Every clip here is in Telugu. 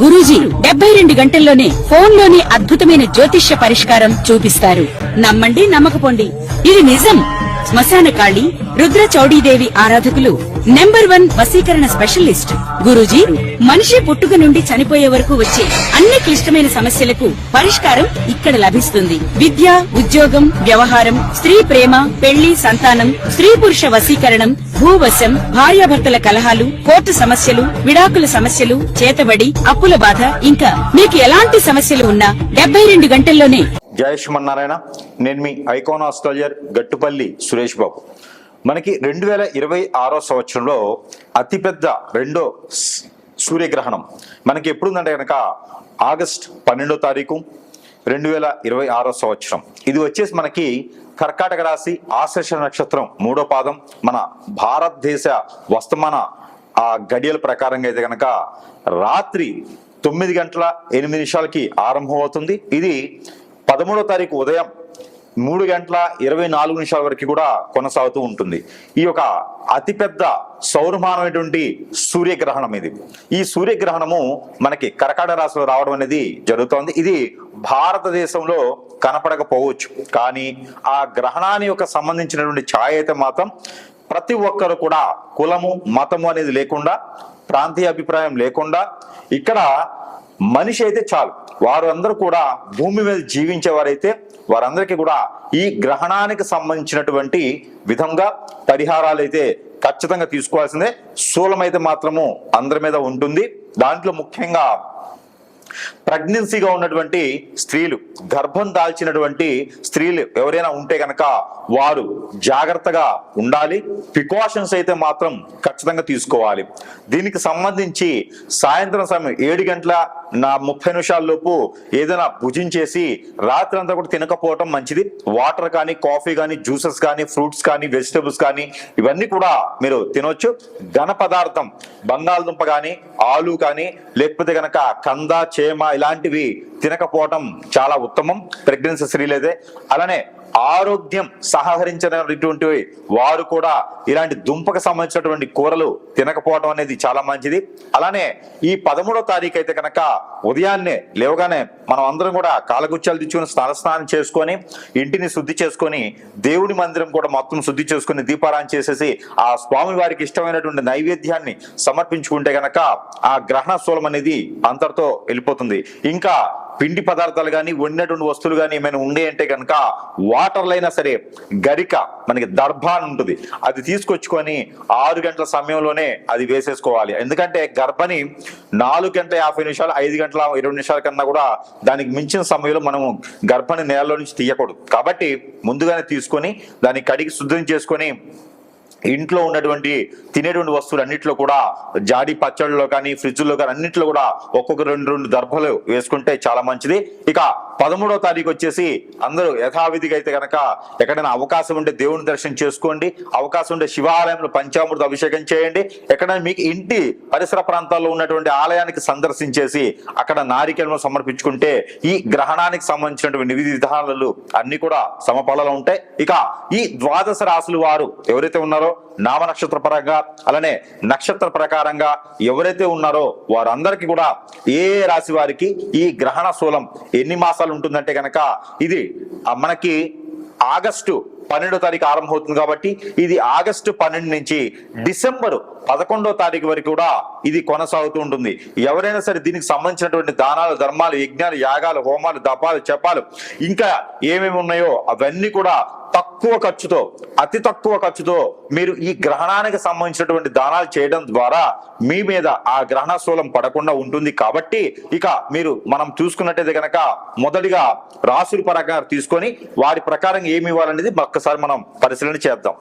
గురూజీ 72 గంటల్లోనే ఫోన్ లోని అద్భుతమైన జ్యోతిష్య పరిష్కారం చూపిస్తారు. నమ్మండి, నమ్మకపోండి, ఇది నిజం. శ్మశాన కాళి రుద్ర చౌడీదేవి ఆరాధకులు నంబర్ 1 వశీకరణ స్పెషలిస్ట్ గురూజీ. మనిషి పుట్టుక నుండి చనిపోయే వరకు వచ్చే అన్ని క్లిష్టమైన సమస్యలకు పరిష్కారం ఇక్కడ లభిస్తుంది. విద్య, ఉద్యోగం, వ్యవహారం, స్త్రీ ప్రేమ, పెళ్లి, సంతానం, స్త్రీ పురుష వశీకరణం, భూవశం, భార్యాభర్తల కలహాలు, కోర్టు సమస్యలు, విడాకుల సమస్యలు, చేతబడి, అప్పుల బాధ, ఇంకా మీకు ఎలాంటి సమస్యలు ఉన్నా 72 గంటల్లోనే. జయ శ్రీమన్నారాయణ. నేను మీ ఐకాన్ ఆస్ట్రాలజర్ గట్టుపల్లి సురేష్ బాబు. మనకి 2026 సంవత్సరంలో అతిపెద్ద రెండో సూర్యగ్రహణం మనకి ఎప్పుడుందంటే కనుక ఆగస్ట్ 12వ తారీఖు 2026 సంవత్సరం. ఇది వచ్చేసి మనకి కర్కాటక రాశి ఆశ్లేష నక్షత్రం 3వ పాదం. మన భారతదేశ వర్తమాన గడియల ప్రకారంగా అయితే కనుక రాత్రి 9:08 ఆరంభం అవుతుంది. ఇది 13వ తారీఖు ఉదయం 3:24 వరకు కూడా కొనసాగుతూ ఉంటుంది. ఈ యొక్క అతిపెద్ద సౌరమానమైనటువంటి సూర్యగ్రహణం ఇది. ఈ సూర్యగ్రహణము మనకి కర్కాటక రాశిలో రావడం అనేది జరుగుతోంది. ఇది భారతదేశంలో కనపడకపోవచ్చు, కానీ ఆ గ్రహణాన్ని యొక్క సంబంధించినటువంటి ఛాయ అయితే మాత్రం ప్రతి ఒక్కరు కూడా కులము మతము అనేది లేకుండా, ప్రాంతీయ అభిప్రాయం లేకుండా, ఇక్కడ మనిషి అయితే చాలు వారు అందరూ కూడా భూమి మీద జీవించేవారైతే వారందరికీ కూడా ఈ గ్రహణానికి సంబంధించినటువంటి విధంగా పరిహారాలు అయితే ఖచ్చితంగా తీసుకోవాల్సిందే. శూలం అయితే మాత్రము అందరి మీద ఉంటుంది. దాంట్లో ముఖ్యంగా ప్రెగ్నెన్సీగా ఉన్నటువంటి స్త్రీలు, గర్భం దాల్చినటువంటి స్త్రీలు ఎవరైనా ఉంటే కనుక వారు జాగ్రత్తగా ఉండాలి. ప్రికాషన్స్ అయితే మాత్రం ఖచ్చితంగా తీసుకోవాలి. దీనికి సంబంధించి సాయంత్రం సమయం 7:30 లోపు ఏదైనా భుజించేసి రాత్రి అంతా కూడా తినకపోవటం మంచిది. వాటర్ కానీ, కాఫీ కానీ, జ్యూసెస్ కానీ, ఫ్రూట్స్ కానీ, వెజిటబుల్స్ కానీ ఇవన్నీ కూడా మీరు తినొచ్చు. ఘన పదార్థం బంగాళదుంప కానీ, ఆలు కానీ, లేకపోతే కనుక కంద, చేమ ఇలాంటివి తినకపోవటం చాలా ఉత్తమం ప్రెగ్నెన్సీ స్త్రీలైతే. అలానే ఆరోగ్యం సహకరించినటువంటి వారు కూడా ఇలాంటి దుంపకు సంబంధించినటువంటి కూరలు తినకపోవడం అనేది చాలా మంచిది. అలానే ఈ 13వ తారీఖు అయితే కనుక ఉదయాన్నే లేవగానే మనం అందరం కూడా కాలగుచ్చాలు తెచ్చుకొని స్నానం చేసుకొని ఇంటిని శుద్ధి చేసుకొని దేవుడి మందిరం కూడా మొత్తం శుద్ధి చేసుకుని దీపారాయణ చేసేసి ఆ స్వామి వారికి ఇష్టమైనటువంటి నైవేద్యాన్ని సమర్పించుకుంటే గనక ఆ గ్రహణ శూలం అనేది అంతటితో వెళ్ళిపోతుంది. ఇంకా పిండి పదార్థాలు కానీ, వండినటువంటి వస్తువులు కానీ ఏమైనా ఉండే అంటే కనుక వాటర్లో అయినా సరే గరిక, మనకి దర్భ అని ఉంటుంది, అది తీసుకొచ్చుకొని 6 గంటల సమయంలోనే అది వేసేసుకోవాలి. ఎందుకంటే గర్భని 4:50 5:20 కన్నా కూడా దానికి మించిన సమయంలో మనము గర్భని నేలలో నుంచి తీయకూడదు. కాబట్టి ముందుగానే తీసుకొని దాన్ని కడిగి శుద్ధం చేసుకొని ఇంట్లో ఉన్నటువంటి తినేటువంటి వస్తువులు అన్నింటిలో కూడా జాడి పచ్చళ్ళలో కానీ, ఫ్రిడ్జ్లో కానీ అన్నింటిలో కూడా ఒక్కొక్క 2 దర్భలు వేసుకుంటే చాలా మంచిది. ఇక 13వ తారీఖు వచ్చేసి అందరూ యథావిధిగా అయితే కనుక ఎక్కడైనా అవకాశం ఉంటే దేవుని దర్శనం చేసుకోండి. అవకాశం ఉంటే శివాలయంలో పంచామృత అభిషేకం చేయండి. ఎక్కడైనా మీకు ఇంటి పరిసర ప్రాంతాల్లో ఉన్నటువంటి ఆలయానికి సందర్శించేసి అక్కడ నారికేళం సమర్పించుకుంటే ఈ గ్రహణానికి సంబంధించినటువంటి విధి విధానాలు అన్ని కూడా సమపాలలో ఉంటాయి. ఇక ఈ ద్వాదశ రాశులు వారు ఎవరైతే ఉన్నారో నామ నక్షత్ర పరంగా అలానే నక్షత్ర ప్రకారంగా ఎవరైతే ఉన్నారో వారందరికీ కూడా ఏ రాశి వారికి ఈ గ్రహణ శూలం ఎన్ని మాసాలు ఉంటుందంటే కనుక ఇది మనకి ఆగస్టు 12వ తారీఖు ఆరంభం అవుతుంది. కాబట్టి ఇది ఆగస్టు 12 నుంచి డిసెంబర్ 11వ తారీఖు వరకు కూడా ఇది కొనసాగుతూ ఉంటుంది. ఎవరైనా సరే దీనికి సంబంధించినటువంటి దానాలు, ధర్మాలు, యజ్ఞాలు, యాగాలు, హోమాలు, దపాలు, జపాలు ఇంకా ఏమేమి ఉన్నాయో అవన్నీ కూడా తక్కువ ఖర్చుతో, అతి తక్కువ ఖర్చుతో మీరు ఈ గ్రహణానికి సంబంధించినటువంటి దానాలు చేయడం ద్వారా మీ మీద ఆ గ్రహణ శూలం పడకుండా ఉంటుంది. కాబట్టి ఇక మనం చూసుకున్నట్టయితే కనుక మొదటిగా రాశుల పరంగా తీసుకొని వారి ప్రకారం ఏమి ఇవ్వాలనేది ఒక్కసారి మనం పరిశీలన చేద్దాం.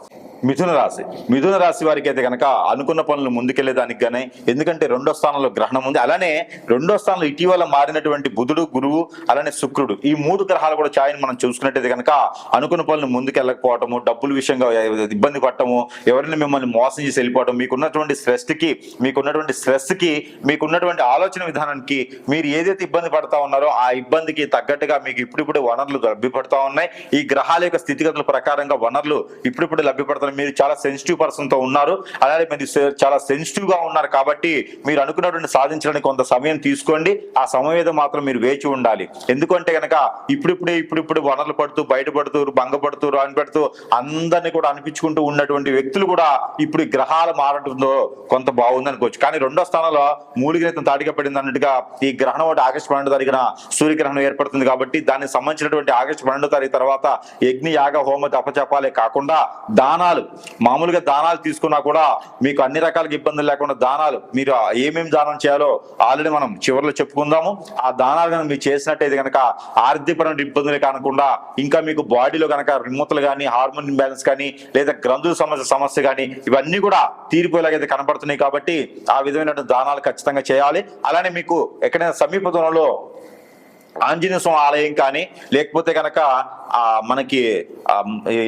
మిథున రాశి వారికి అయితే కనుక అనుకున్న పనులు ముందుకెళ్లేదానికి గానే, ఎందుకంటే 2వ స్థానంలో గ్రహణం ఉంది. అలానే 2వ స్థానంలో ఇటీవల మారినటువంటి బుధుడు, గురువు, అలానే శుక్రుడు, ఈ 3 గ్రహాలు కూడా ఛాయని మనం చూసుకున్నట్టయితే కనుక అనుకున్న పనులు ముందుకెళ్ళకపోవటము, డబ్బుల విషయంగా ఇబ్బంది పడటము, ఎవరైనా మిమ్మల్ని మోసం చేసి వెళ్ళిపోవటం, మీకున్నటువంటి స్ట్రెస్ కి మీకున్నటువంటి ఆలోచన విధానానికి మీరు ఏదైతే ఇబ్బంది పడతా ఉన్నారో ఆ ఇబ్బందికి తగ్గట్టుగా మీకు ఇప్పుడిప్పుడే వనరులు లభ్యపడతా ఉన్నాయి. ఈ గ్రహాల యొక్క స్థితిగతుల ప్రకారంగా వనరులు ఇప్పుడిప్పుడే లభ్యపడతాయి. మీరు చాలా సెన్సిటివ్ పర్సన్ తో ఉన్నారు, అలాగే మీరు చాలా సెన్సిటివ్ గా ఉన్నారు కాబట్టి మీరు అనుకున్నటువంటి సాధించడానికి కొంత సమయం తీసుకోండి. ఆ సమయం ఏదో మాత్రం మీరు వేచి ఉండాలి. ఎందుకంటే కనుక ఇప్పుడు వనరులు పడుతూ బయటపడుతూ భంగపడుతూ రానిపెడుతూ అందరినీ కూడా అనిపించుకుంటూ ఉన్నటువంటి వ్యక్తులు కూడా ఇప్పుడు ఈ గ్రహాలు మారడంతో కొంత బాగుంది అనుకోవచ్చు. కానీ రెండో స్థానంలో మూలిగినెత్తం తాడిగా పడింది అన్నట్టుగా ఈ గ్రహణం ఒకటి ఆగస్టు 12 తారీఖున సూర్యగ్రహణం ఏర్పడుతుంది కాబట్టి దానికి సంబంధించినటువంటి ఆగస్టు 12 తారీఖు తర్వాత యజ్ఞ యాగ హోమ తపచపాలే కాకుండా దానాలు, మామూలుగా దానాలు తీసుకున్నా కూడా మీకు అన్ని రకాల ఇబ్బందులు లేకుండా దానాలు మీరు ఏమేమి దానం చేయాలో ఆల్రెడీ మనం చివరిలో చెప్పుకుందాము. ఆ దానాలు కనుక మీరు చేసినట్టయితే కనుక ఆర్థికపరమైన ఇబ్బందులే కాకుండా ఇంకా మీకు బాడీలో కనుక రిమోతలు కానీ హార్మోన్ ఇంబ్యాలెన్స్ కానీ లేదా గ్రంథుల సమస్య కానీ ఇవన్నీ కూడా తీరిపోయేలాగైతే కనపడుతున్నాయి కాబట్టి ఆ విధమైనటువంటి దానాలు ఖచ్చితంగా చేయాలి. అలానే మీకు ఎక్కడైనా సమీప దూరంలో ఆంజనేయ స్వామి ఆలయం కానీ లేకపోతే కనుక మనకి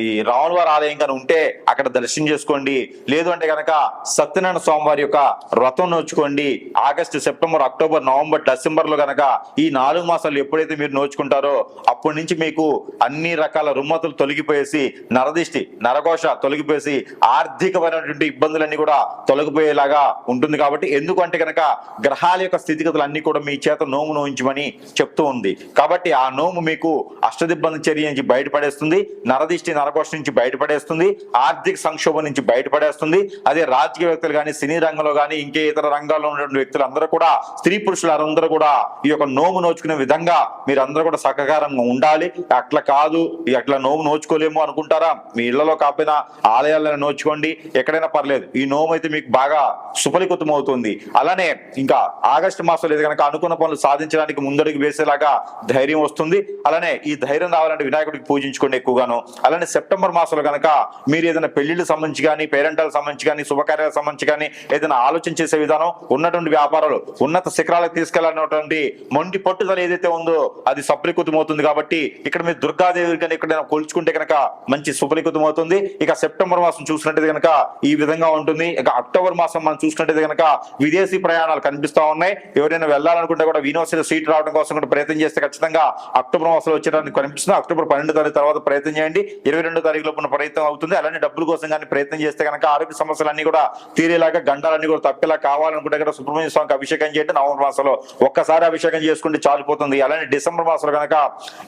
ఈ రాములవారి ఆలయం కానీ ఉంటే అక్కడ దర్శనం చేసుకోండి. లేదు అంటే కనుక సత్యనారాయణ స్వామి వారి యొక్క వ్రతం నోచుకోండి. August, September, October, November, December లో కనుక ఈ 4 మాసాలు ఎప్పుడైతే మీరు నోచుకుంటారో అప్పటి నుంచి మీకు అన్ని రకాల రుమ్మతులు తొలగిపోయేసి నరదిష్టి నరఘోష తొలగిపోయేసి ఆర్థికమైనటువంటి ఇబ్బందులన్నీ కూడా తొలగిపోయేలాగా ఉంటుంది. కాబట్టి ఎందుకంటే కనుక గ్రహాల యొక్క స్థితిగతులు అన్ని కూడా మీ చేత నోము నోయించమని చెప్తూ ఉంది. కాబట్టి ఆ నోము మీకు అష్టదిబ్బంది చర్య నుంచి బయటపడేస్తుంది, నరదిష్టి నరఘోష నుంచి బయటపడేస్తుంది, ఆర్థిక సంక్షోభం నుంచి బయటపడేస్తుంది. అదే రాజకీయ వ్యక్తులు కానీ సినీ రంగంలో కానీ ఇంకే ఇతర రంగాల్లో ఉన్నటువంటి వ్యక్తులు అందరూ కూడా స్త్రీ పురుషులు అందరూ కూడా ఈ యొక్క నోము నోచుకునే విధంగా మీరు అందరూ కూడా సహకారంగా ఉండాలి. అట్లా కాదు అట్లా నోము నోచుకోలేము అనుకుంటారా, మీ ఇళ్లలో కాకపోయినా ఆలయాలను నోచుకోండి, ఎక్కడైనా పర్లేదు. ఈ నోము అయితే మీకు బాగా సుఫలితం అవుతుంది. అలానే ఇంకా ఆగస్టు మాసంలో ఏది కనుక అనుకున్న పనులు సాధించడానికి ముందడుగు వేసేలాగా ధైర్యం వస్తుంది. అలానే ఈ ధైర్యం రావాలంటే వినాయకుడికి పూజించుకోండి ఎక్కువగాను. అలానే సెప్టెంబర్ మాసంలో కనుక మీరు ఏదైనా పెళ్లిళ్ళకి సంబంధించి కానీ పేరెంటాలకు సంబంధించి కానీ శుభకార్యాలకు సంబంధించి కానీ ఏదైనా ఆలోచన చేసే విధానం ఉన్నటువంటి వ్యాపారాలు ఉన్నత శిఖరాలకు తీసుకెళ్లాలన్నటువంటి మొండి పట్టుదల ఏదైతే ఉందో అది సఫలీకృతం అవుతుంది. కాబట్టి ఇక్కడ మీరు దుర్గాదేవి కానీ ఎక్కడైనా కొలుచుకుంటే కనుక మంచి సుఫలీకృతం అవుతుంది. ఇక సెప్టెంబర్ మాసం చూసినట్టయితే కనుక ఈ విధంగా ఉంటుంది. ఇక అక్టోబర్ మాసం మనం చూసినట్టయితే కనుక విదేశీ ప్రయాణాలు కనిపిస్తా ఉన్నాయి. ఎవరైనా వెళ్ళాలనుకుంటే కూడా యూనివర్సిటీ సీట్ రావడం కోసం కూడా ప్రయత్నం చేస్తే ఖచ్చితంగా అక్టోబర్ మాసంలో వచ్చేయడానికి కనిపిస్తుంది. అక్టోబర్ 12 తారీఖు తర్వాత ప్రయత్నం చేయండి. 22 తారీఖు లోపల ప్రయత్నం అవుతుంది. అలానే డబ్బుల కోసం కానీ ప్రయత్నం చేస్తే కనుక ఆరోగ్య సమస్యలన్నీ కూడా తీరేలాగా గండాలన్నీ కూడా తప్పేలా కావాలనుకుంటే కూడా సుబ్రహ్మణ్య స్వామికి అభిషేకం చేయండి. నవంబర్ మాసంలో ఒక్కసారి అభిషేకం చేసుకుంటే చాలిపోతుంది. అలానే డిసెంబర్ మాసంలో కనుక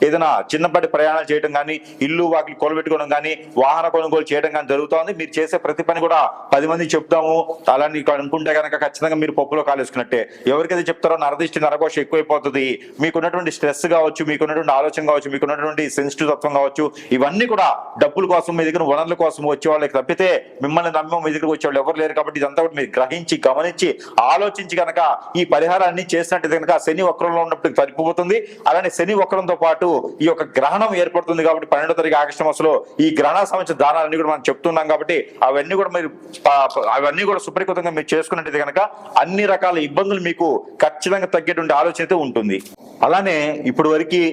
ఏదైనా చిన్నపాటి ప్రయాణాలు చేయడం కానీ ఇల్లు వాకిలు కొలబెట్టుకోవడం కానీ వాహన కొనుగోలు చేయడం కానీ జరుగుతుంది. మీరు చేసే ప్రతి పని కూడా 10 మంది చెప్తాము అలాని అనుకుంటే కనుక ఖచ్చితంగా మీరు పప్పులో కాలేసుకున్నట్టే. ఎవరికైతే చెప్తారో నరదిష్టి నరఘోష ఎక్కువైపోతుంది. మీకున్నటువంటి స్ట్రెస్ కావచ్చు, మీకున్నటువంటి ఆలోచన కావచ్చు, మీకున్నటువంటి సెన్సిటివ్ తత్వం కావచ్చు, ఇవన్నీ కూడా డబ్బుల కోసం మీ దగ్గర వనరుల కోసం వచ్చే వాళ్ళకి తప్పితే మిమ్మల్ని నమ్మే మీ దగ్గరకు వచ్చే వాళ్ళు ఎవరు లేరు. కాబట్టి ఇదంతా కూడా మీరు గ్రహించి గమనించి ఆలోచించి కనుక ఈ పరిహారాన్ని చేసినట్టు కనుక శని వక్రంలో ఉన్నప్పుడు సరిపోతుంది. అలానే శని వక్రంతో పాటు ఈ యొక్క గ్రహణం ఏర్పడుతుంది. కాబట్టి 12వ తారీఖు ఆగస్టు మాసంలో ఈ గ్రహణ సంబంధించిన దానాలన్నీ కూడా మనం చెప్తున్నాం. కాబట్టి అవన్నీ కూడా సుపరికృతంగా మీరు చేసుకున్నట్టయితే కనుక అన్ని రకాల ఇబ్బందులు మీకు ఖచ్చితంగా తగ్గేటువంటి ఆలోచన అయితే ఉంటుంది. అలానే ఇప్పటి వరకు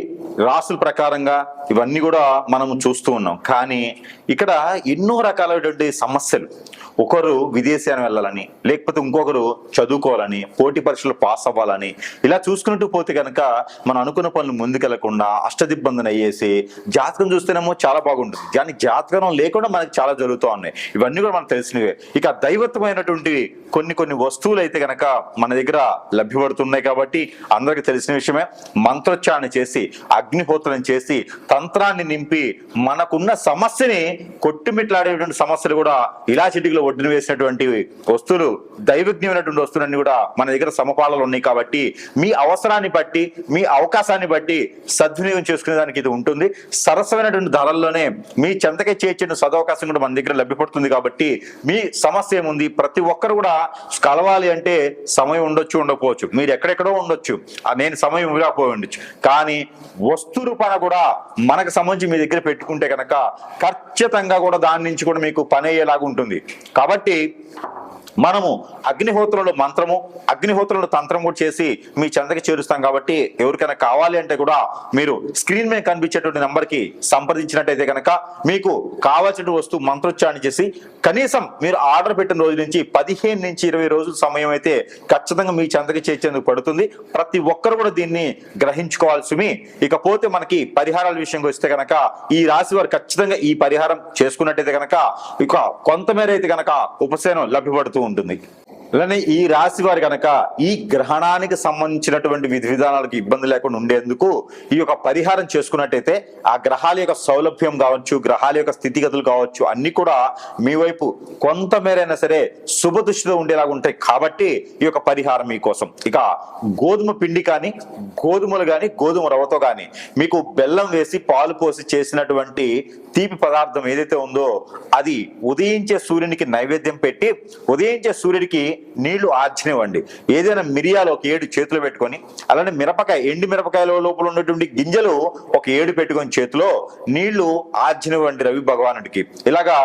రాసుల ప్రకారంగా ఇవన్నీ కూడా మనం చూస్తూ ఉన్నాం. కానీ ఇక్కడ ఎన్నో రకాలైనటువంటి సమస్యలు, ఒకరు విదేశాన్ని వెళ్ళాలని, లేకపోతే ఇంకొకరు చదువుకోవాలని, పోటీ పరీక్షలు పాస్ అవ్వాలని, ఇలా చూసుకుంటూ పోతే కనుక మనం అనుకున్న పనులు ముందుకెళ్లకుండా అష్టదిబ్బందిని అయ్యేసి జాతకం చూస్తేనేమో చాలా బాగుంటుంది. కానీ జాతకం లేకుండా మనకి చాలా జరుగుతూ ఉన్నాయి. ఇవన్నీ కూడా మనకు తెలిసినవే. ఇక దైవత్వమైనటువంటి కొన్ని వస్తువులు అయితే కనుక మన దగ్గర లభ్యపడుతున్నాయి. కాబట్టి అందరికి తెలిసిన విషయమే. మంత్రోచ్చారణ చేసి అగ్నిహోత్రం చేసి తంత్రాన్ని నింపి మనకున్న సమస్యని కొట్టుమిట్లాడేటువంటి సమస్యలు కూడా ఇలా చిటికలో ఒడ్డున వేసినటువంటి వస్తువులు, దైవజ్ఞమైనటువంటి వస్తువులన్నీ కూడా మన దగ్గర సమపాలలో ఉన్నాయి. కాబట్టి మీ అవసరాన్ని బట్టి మీ అవకాశాన్ని బట్టి సద్వినియోగం చేసుకునే దానికి ఇది ఉంటుంది. సరసమైనటువంటి ధరల్లోనే మీ చెంతకే చేర్చిన సదవకాశం కూడా మన దగ్గర లభ్యపడుతుంది. కాబట్టి మీ సమస్య ఏముంది, ప్రతి ఒక్కరు కూడా కలవాలి అంటే సమయం ఉండొచ్చు ఉండకపోవచ్చు, మీరు ఎక్కడెక్కడో ఉండొచ్చు, నేను సమయం ఇవ్వకపోయి ఉండొచ్చు. కానీ వస్తు రూపాన కూడా మనకు సంబంధించి మీ దగ్గర పెట్టుకుంటే కనుక ఖచ్చితంగా కూడా దాని నుంచి కూడా మీకు పని అయ్యేలాగా ఉంటుంది. కాబట్టి మనము అగ్నిహోత్రుల మంత్రము, అగ్నిహోత్రుల తంత్రం కూడా చేసి మీ చెంతకి చేరుస్తాం. కాబట్టి ఎవరికైనా కావాలి అంటే కూడా మీరు స్క్రీన్ మీద కనిపించేటువంటి నంబర్కి సంప్రదించినట్టయితే కనుక మీకు కావాల్సిన వస్తువు మంత్రోచ్చారణ చేసి కనీసం మీరు ఆర్డర్ పెట్టిన రోజు నుంచి 15 నుంచి 20 రోజుల సమయం అయితే ఖచ్చితంగా మీ చెంతకి చేర్చేందుకు పడుతుంది. ప్రతి ఒక్కరు కూడా దీన్ని గ్రహించుకోవాల్సి. ఇకపోతే మనకి పరిహారాల విషయంకి వస్తే కనుక ఈ రాశి వారు ఖచ్చితంగా ఈ పరిహారం చేసుకున్నట్టయితే కనుక ఇక కొంతమేర అయితే కనుక ఉపశమనం లభ్యపడుతూ ఉంటుంది. అలానే ఈ రాశి వారి కనుక ఈ గ్రహణానికి సంబంధించినటువంటి విధి విధానాలకు ఇబ్బంది లేకుండా ఉండేందుకు ఈ యొక్క పరిహారం చేసుకున్నట్టయితే ఆ గ్రహాల యొక్క సౌలభ్యం కావచ్చు, గ్రహాల యొక్క స్థితిగతులు కావచ్చు, అన్ని కూడా మీ వైపు కొంతమేరైనా సరే శుభదృష్టిలో ఉండేలాగా ఉంటాయి. కాబట్టి ఈ యొక్క పరిహారం మీకోసం. ఇక గోధుమ పిండి కానీ, గోధుమలు కానీ, గోధుమ రవ్వతో కానీ మీకు బెల్లం వేసి పాలు పోసి చేసినటువంటి తీపి పదార్థం ఏదైతే ఉందో అది ఉదయించే సూర్యునికి నైవేద్యం పెట్టి ఉదయించే సూర్యుడికి నీళ్లు ఆర్చనివ్వండి. ఏదైనా మిరియాలు ఒక 7 చేతులు పెట్టుకొని, అలానే మిరపకాయ, ఎండి మిరపకాయల లోపల ఉన్నటువంటి గింజలు ఒక 7 పెట్టుకొని చేతిలో నీళ్లు ఆర్చనివ్వండి రవి భగవానుడికి. ఇలాగా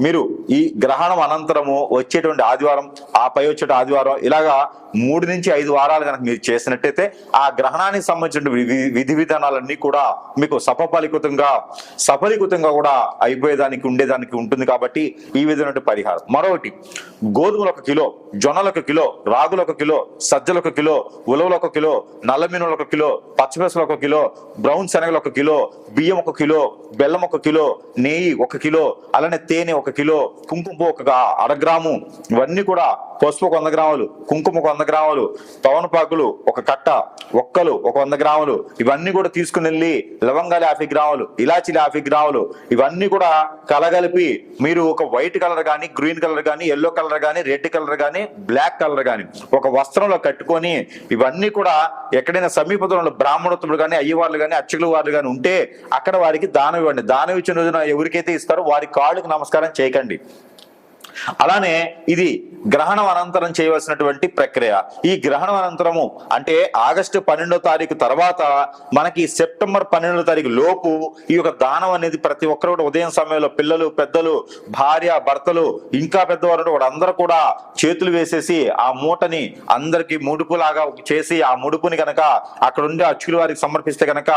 మీరు ఈ గ్రహణం అనంతరము వచ్చేటువంటి ఆదివారం, ఆ పై వచ్చే ఆదివారం, ఇలాగా 3 నుంచి 5 వారాలు కనుక మీరు చేసినట్టయితే ఆ గ్రహణానికి సంబంధించిన విధి విధానాలన్నీ కూడా మీకు సఫలీకృతంగా కూడా అయిపోయేదానికి ఉండేదానికి ఉంటుంది. కాబట్టి ఈ విధమైన పరిహారం. మరొకటి, గోధుమలు 1 కిలో, జొన్నలు 1 కిలో, రాగులు 1 కిలో, సజ్జలు 1 కిలో, ఉలవలు 1 కిలో, నల్ల మినుములు 1 కిలో, పచ్చిపెసలు 1 కిలో, బ్రౌన్ శనగలు 1 కిలో, బియ్యం 1 కిలో, బెల్లం 1 కిలో, నెయ్యి 1 కిలో, అలానే తేనె 1 కిలో, కుంకుమ 1 గ్రాము, ఇవన్నీ కూడా పసుపు 100 గ్రాములు, కుంకుమ 100 గ్రాములు, తవనపాకులు 1 కట్ట, ఒక్కలు 100 గ్రాములు, ఇవన్నీ కూడా తీసుకుని వెళ్ళి లవంగాలు 50 గ్రాములు, ఇలాచీలు 50 గ్రాములు, ఇవన్నీ కూడా కలగలిపి మీరు ఒక వైట్ కలర్ కానీ, గ్రీన్ కలర్ కానీ, ఎల్లో కలర్ కానీ, రెడ్ కలర్ కానీ, బ్లాక్ కలర్ కానీ ఒక వస్త్రంలో కట్టుకొని ఇవన్నీ కూడా ఎక్కడైనా సమీపంలో బ్రాహ్మణోత్తములు కానీ, అయ్యవార్లు కానీ, అర్చకులు వారు కానీ ఉంటే అక్కడ వారికి దానం ఇవ్వండి. దానం ఇచ్చిన రోజున ఎవరికైతే ఇస్తారో వారి కాళ్ళకి నమస్కారం చేయకండి. అలానే ఇది గ్రహణం అనంతరం చేయవలసినటువంటి ప్రక్రియ. ఈ గ్రహణం అనంతరము అంటే ఆగస్టు 12వ తారీఖు తర్వాత మనకి సెప్టెంబర్ 12వ తారీఖు లోపు ఈ యొక్క దానం అనేది ప్రతి ఒక్కరు కూడా ఉదయం సమయంలో పిల్లలు, పెద్దలు, భార్య, భర్తలు, ఇంకా పెద్దవారు వాళ్ళందరూ కూడా చేతులు వేసేసి ఆ మూటని అందరికి ముడుపులాగా చేసి ఆ ముడుపుని కనుక అక్కడ ఉండే అర్చకుల వారికి సమర్పిస్తే కనుక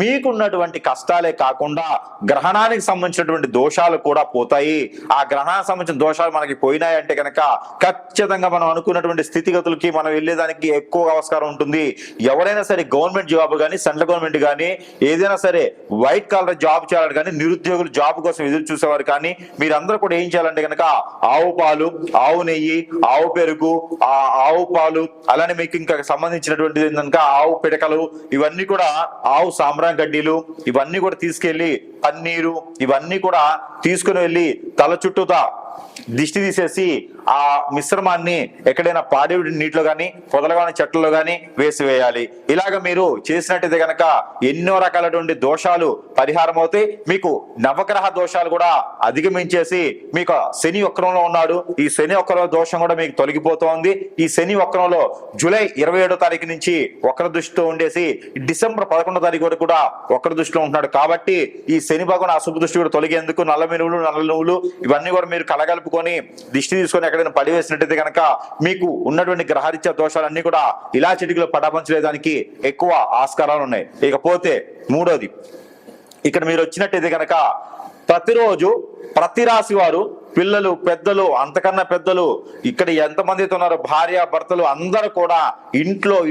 మీకున్నటువంటి కష్టాలే కాకుండా గ్రహణానికి సంబంధించినటువంటి దోషాలు కూడా పోతాయి. ఆ గ్రహణానికి సంబంధించిన దోషాలు మనకి పోయినాయంటే కనుక ఖచ్చితంగా మనం అనుకున్నటువంటి స్థితిగతులకి మనం వెళ్ళేదానికి ఎక్కువ ఆస్కారం ఉంటుంది. ఎవరైనా సరే గవర్నమెంట్ జాబ్ కానీ, సెంట్రల్ గవర్నమెంట్ కానీ, ఏదైనా సరే వైట్ కాలర్ జాబ్ చేయాలని కానీ, నిరుద్యోగులు జాబ్ కోసం ఎదురు చూసేవారు కానీ మీరందరూ కూడా ఏం చేయాలంటే కనుక ఆవు పాలు, ఆవు నెయ్యి, ఆవు పెరుగు, ఆవు పాలు, అలానే మీకు ఇంకా సంబంధించినటువంటి కనుక ఆవు పిడకలు, ఇవన్నీ కూడా ఆవు సాంబ్రాన్ గడ్డీలు, ఇవన్నీ కూడా తీసుకెళ్లి పన్నీరు, ఇవన్నీ కూడా తీసుకుని వెళ్ళి తల చుట్టూతా దిష్టి తీసేసి ఆ మిశ్రమాన్ని ఎక్కడైనా పాడి నీటిలో కానీ, పొదలగాని చెట్లలో కానీ వేసివేయాలి. ఇలాగ మీరు చేసినట్టయితే కనుక ఎన్నో రకాలటువంటి దోషాలు పరిహారం అవుతాయి. మీకు నవగ్రహ దోషాలు కూడా అధిగమించేసి మీకు శని వక్రంలో ఉన్నాడు, ఈ శని వక్ర దోషం కూడా మీకు తొలగిపోతోంది. ఈ శని వక్రంలో జూలై 27వ తారీఖు నుంచి వక్ర దృష్టితో ఉండేసి డిసెంబర్ 11వ తారీఖు వరకు కూడా వక్ర దృష్టిలో ఉంటున్నాడు. కాబట్టి ఈ శని భగవాన్ అశుభ దృష్టి కూడా తొలగేందుకు నల్ల మినువులు, నల్ల నువ్వులు ఇవన్నీ కూడా మీరు కలగలుపుకొని దిష్టి తీసుకొని ఎక్కడైనా పడివేసినట్టయితే కనుక మీకు ఉన్నటువంటి గ్రహరీత్యా దోషాలన్నీ కూడా ఇలా చిటికలో పటాపంచలేదానికి ఎక్కువ ఆస్కారాలు ఉన్నాయి. ఇకపోతే మూడోది, ఇక్కడ మీరు వచ్చినట్టయితే కనుక ప్రతిరోజు ప్రతి రాశి వారు పిల్లలు, పెద్దలు, అంతకన్నా పెద్దలు, ఇక్కడ ఎంతమంది ఉన్నారో భార్య, భర్తలు అందరూ కూడా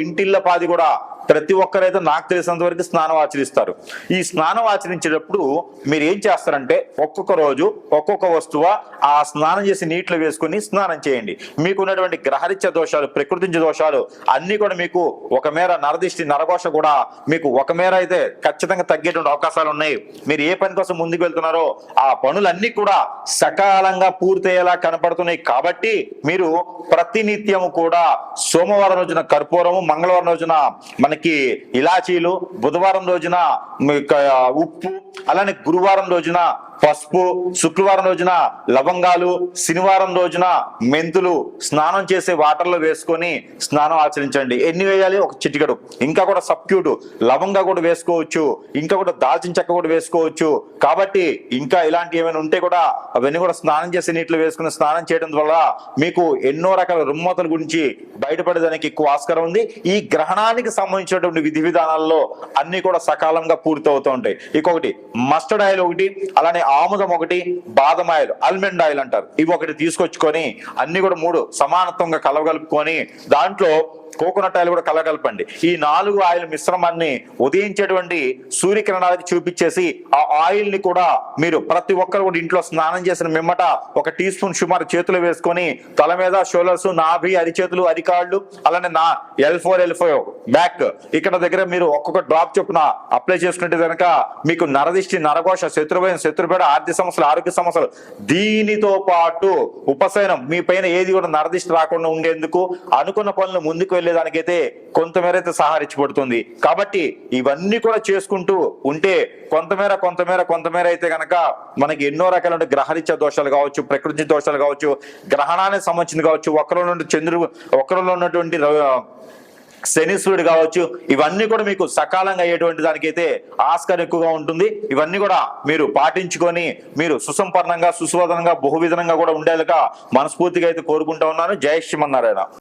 ఇంటిళ్ళ పాది కూడా ప్రతి ఒక్కరైతే నాకు తెలిసినంత వరకు స్నానం ఆచరిస్తారు. ఈ స్నానం ఆచరించేటప్పుడు మీరు ఏం చేస్తారంటే ఒక్కొక్క రోజు ఒక్కొక్క వస్తువు ఆ స్నానం చేసి నీటిలో వేసుకుని స్నానం చేయండి. మీకు ఉన్నటువంటి గ్రహరీత్య దోషాలు, ప్రకృతి దోషాలు అన్ని కూడా మీకు ఒక మేర నరదిష్టి, నరఘోష కూడా మీకు ఒక మేర అయితే ఖచ్చితంగా తగ్గేటువంటి అవకాశాలు ఉన్నాయి. మీరు ఏ పని కోసం ముందుకు వెళ్తున్నారో ఆ పనులన్నీ కూడా సకాలంగా పూర్తయ్యేలా కనపడుతున్నాయి. కాబట్టి మీరు ప్రతినిత్యము కూడా సోమవారం రోజున కర్పూరము, మంగళవారం రోజున మనకి ఇలాచీలు, బుధవారం రోజున ఉప్పు, అలానే గురువారం రోజున పసుపు, శుక్రవారం రోజున లవంగాలు, శనివారం రోజున మెంతులు స్నానం చేసే వాటర్లో వేసుకొని స్నానం ఆచరించండి. ఎన్ని వేయాలి? ఒక చిటికెడు. ఇంకా కూడా సబ్క్యూట్ లవంగా కూడా వేసుకోవచ్చు, ఇంకా కూడా దాల్చిన చెక్క కూడా వేసుకోవచ్చు. కాబట్టి ఇంకా ఇలాంటి ఏమైనా ఉంటే కూడా అవన్నీ కూడా స్నానం చేసే నీటిలో వేసుకుని స్నానం చేయడం వల్ల మీకు ఎన్నో రకాల రుగ్మతల గురించి బయటపడేదానికి ఎక్కువ ఆస్కారం ఉంది. ఈ గ్రహణానికి సంబంధించినటువంటి విధి విధానాల్లో అన్ని కూడా సకాలంగా పూర్తి అవుతూ ఉంటాయి. ఇంకొకటి మస్టర్డ్ ఆయిల్ ఒకటి, అలానే ఆముదం ఒకటి, బాదం ఆయిల్, ఆల్మండ్ ఆయిల్ అంటారు, ఇవి ఒకటి తీసుకొచ్చుకొని అన్ని కూడా 3 సమానత్వంగా కలగలుపుకొని దాంట్లో కోకోనట్ ఆయిల్ కూడా కలగలపండి. ఈ 4 ఆయిల్ మిశ్రమాన్ని ఉదయించేటువంటి సూర్యకిరణాలకు చూపించేసి ఆ ఆయిల్ ని కూడా మీరు ప్రతి ఒక్కరు కూడా ఇంట్లో స్నానం చేసిన మిమ్మట 1 టీ స్పూన్ సుమారు చేతులు వేసుకొని తల మీద, షోల్డర్స్, నాభి, అరిచేతులు, అరికాళ్ళు, అలానే నా L4 బ్యాక్ ఇక్కడ దగ్గర మీరు ఒక్కొక్క డ్రాప్ చొప్పున అప్లై చేసుకుంటే కనుక మీకు నరదిష్టి, నరఘోష, శత్రుభయం, శత్రుపేడ, ఆర్థిక సమస్యలు, ఆరోగ్య సమస్యలు, దీనితో పాటు ఉపశమనం, మీ పైన ఏది కూడా నరదిష్టి రాకుండా ఉండేందుకు అనుకున్న పనులు ముందుకు వెళ్ళేదానికైతే కొంతమేర అయితే సహకరించబడుతుంది. కాబట్టి ఇవన్నీ కూడా చేసుకుంటూ ఉంటే కొంతమేర అయితే గనక మనకి ఎన్నో రకాల గ్రహరీత్యా దోషాలు కావచ్చు, ప్రకృతి దోషాలు కావచ్చు, గ్రహణానికి సంబంధించింది కావచ్చు, వక్రంలో ఉన్నటువంటి శనీశ్వరుడు కావచ్చు, ఇవన్నీ కూడా మీకు సకాలంగా అయ్యేటువంటి దానికైతే ఆస్కారం ఎక్కువగా ఉంటుంది. ఇవన్నీ కూడా మీరు పాటించుకొని మీరు సుసంపన్నంగా, సుశోధనంగా, బహువిధంగా కూడా ఉండేలాగా మనస్ఫూర్తిగా అయితే కోరుకుంటా ఉన్నాను. జై శ్రీమన్నారాయణ.